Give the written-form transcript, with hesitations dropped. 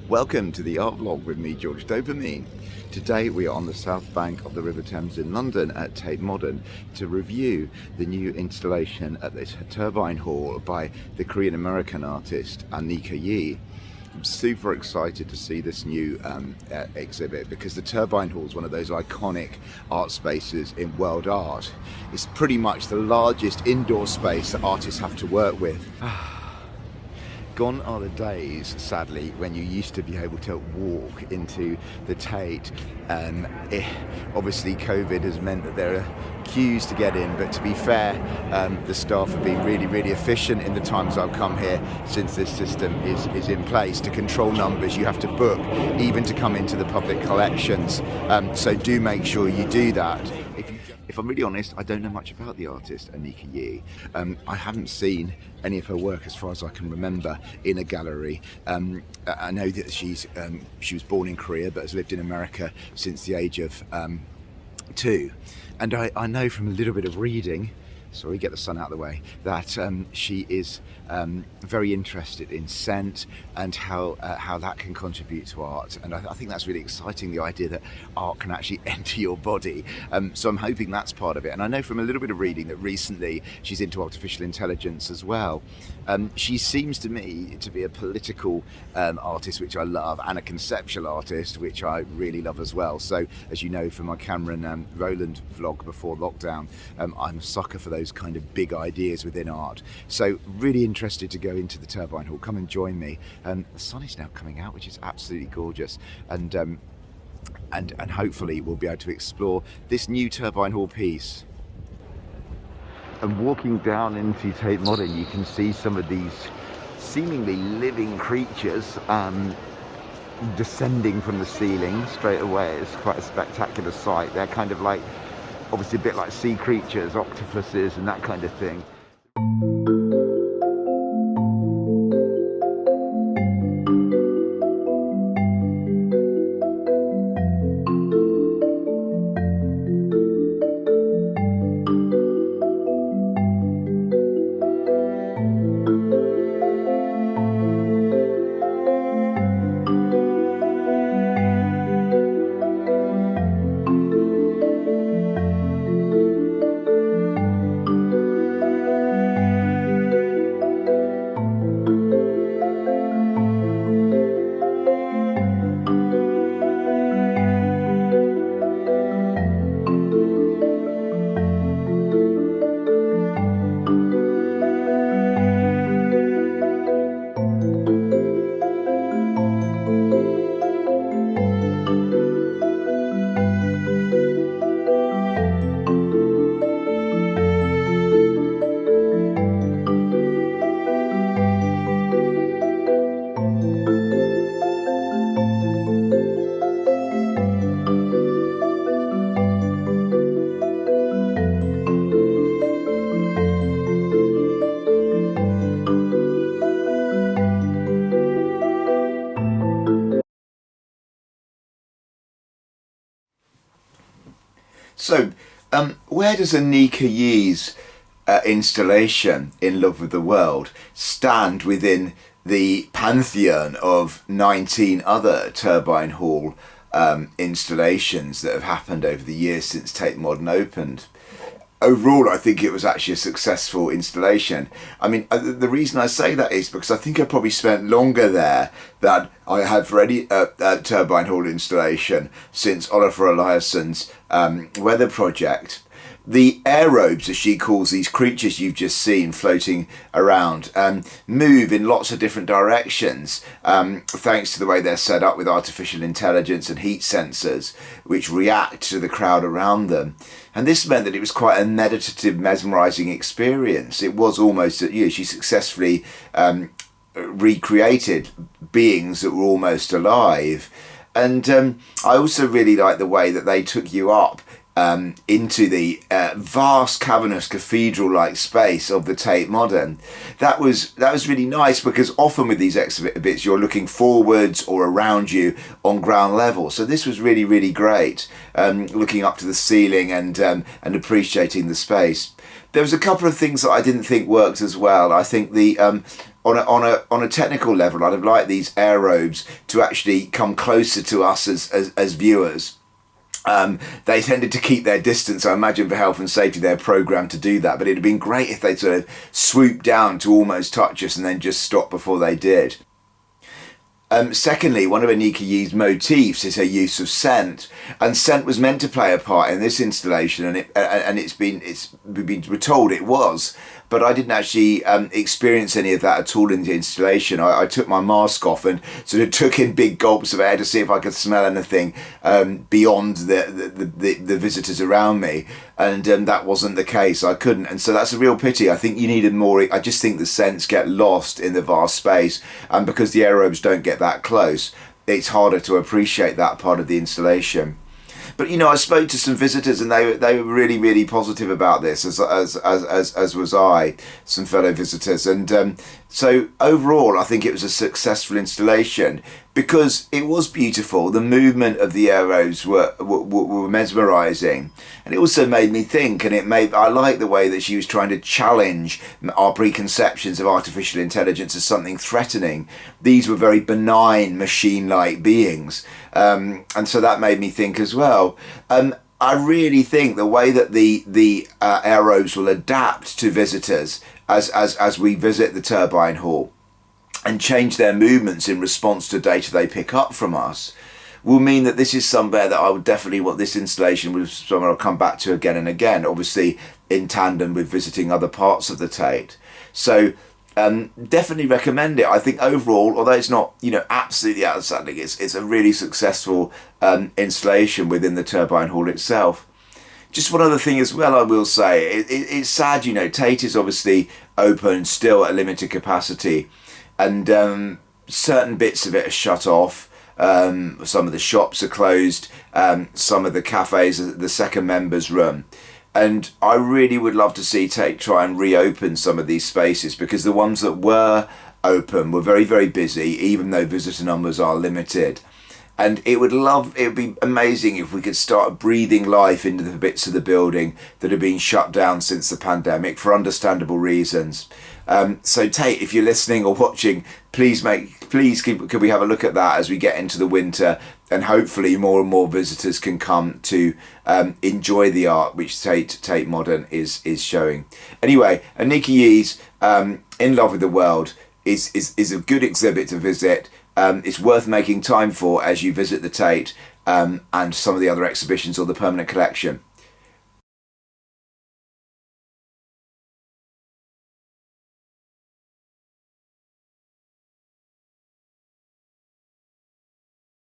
Welcome to the art vlog with me, George Dopamine. Today we are on the south bank of the River Thames in London at Tate Modern to review the new installation at the Turbine Hall by the Korean-American artist Anicka Yi. I'm super excited to see this new exhibit because the Turbine Hall is one of those iconic art spaces in world art. It's pretty much the largest indoor space that artists have to work with. Gone are the days, sadly, when you used to be able to walk into the Tate. Obviously COVID has meant that there are queues to get in, but to be fair, the staff have been really efficient in the times I've come here since this system is in place. To control numbers, you have to book, even to come into the public collections. So do make sure you do that. If I'm really honest, I don't know much about the artist Anicka Yi. I haven't seen any of her work as far as I can remember in a gallery. I know that she was born in Korea but has lived in America since the age of 2. And I know from a little bit of reading, sorry, get the sun out of the way, that she is very interested in scent and how that can contribute to art. And I think that's really exciting, the idea that art can actually enter your body. So I'm hoping that's part of it. And I know from a little bit of reading that recently she's into artificial intelligence as well. She seems to me to be a political artist, which I love, and a conceptual artist, which I really love as well. So as you know from my Cameron Rowland vlog before lockdown, I'm a sucker for those kind of big ideas within art. So really interested to go into the Turbine Hall. Come and join me. The sun is now coming out, which is absolutely gorgeous, and hopefully we'll be able to explore this new Turbine Hall piece. And walking down into Tate Modern, you can see some of these seemingly living creatures descending from the ceiling straight away. It's quite a spectacular sight. They're kind of like, obviously a bit like sea creatures, octopuses and that kind of thing. So, where does Anicka Yi's installation, In Love with the World, stand within the pantheon of 19 other Turbine Hall installations that have happened over the years since Tate Modern opened? Overall, I think it was actually a successful installation. I mean, the reason I say that is because I think I probably spent longer there than I had for any Turbine Hall installation since Oliver Eliasson's weather project. The aerobes, as she calls these creatures you've just seen floating around, move in lots of different directions thanks to the way they're set up with artificial intelligence and heat sensors which react to the crowd around them. And this meant that it was quite a meditative, mesmerising experience. It was almost, she successfully recreated beings that were almost alive. And I also really like the way that they took you up into the vast cavernous cathedral-like space of the Tate Modern. That was really nice, because often with these exhibits you're looking forwards or around you on ground level. So this was really great, looking up to the ceiling and appreciating the space. There was a couple of things that I didn't think worked as well. I think the on a technical level, I'd have liked these aerobes to actually come closer to us as viewers. They tended to keep their distance. I imagine for health and safety they're programmed to do that, but it'd have been great if they'd sort of swooped down to almost touch us and then just stop before they did. Secondly, one of Anicka Yi's motifs is her use of scent, and scent was meant to play a part in this installation, and we're told it was, but I didn't actually experience any of that at all in the installation. I took my mask off and sort of took in big gulps of air to see if I could smell anything beyond the visitors around me, and that wasn't the case. I couldn't, and so that's a real pity. I think you needed more. I just think the scents get lost in the vast space, and because the aerobes don't get that close, it's harder to appreciate that part of the installation. But I spoke to some visitors, and they were really, really positive about this, as was I, some fellow visitors. And so overall, I think it was a successful installation because it was beautiful. The movement of the aerobes were mesmerising, and it also made me think. And I like the way that she was trying to challenge our preconceptions of artificial intelligence as something threatening. These were very benign, machine-like beings. And so that made me think as well. I really think the way that the aerobes will adapt to visitors as we visit the Turbine Hall and change their movements in response to data they pick up from us will mean that this is somewhere that I would definitely want. This installation was somewhere I'll come back to again and again, obviously in tandem with visiting other parts of the Tate. So definitely recommend it. I think overall, although it's not absolutely outstanding, it's a really successful installation within the Turbine Hall itself. Just one other thing as well, I will say, it's sad, Tate is obviously open still at a limited capacity, and certain bits of it are shut off. Some of the shops are closed, some of the cafes, the second members room. And I really would love to see Tate try and reopen some of these spaces, because the ones that were open were very, very busy, even though visitor numbers are limited. And it would be amazing if we could start breathing life into the bits of the building that have been shut down since the pandemic for understandable reasons. So Tate, if you're listening or watching, please could we have a look at that as we get into the winter, and hopefully more and more visitors can come to enjoy the art which Tate Modern is showing. Anyway, Anicka Yi's In Love with the World is a good exhibit to visit. It's worth making time for as you visit the Tate and some of the other exhibitions or the permanent collection.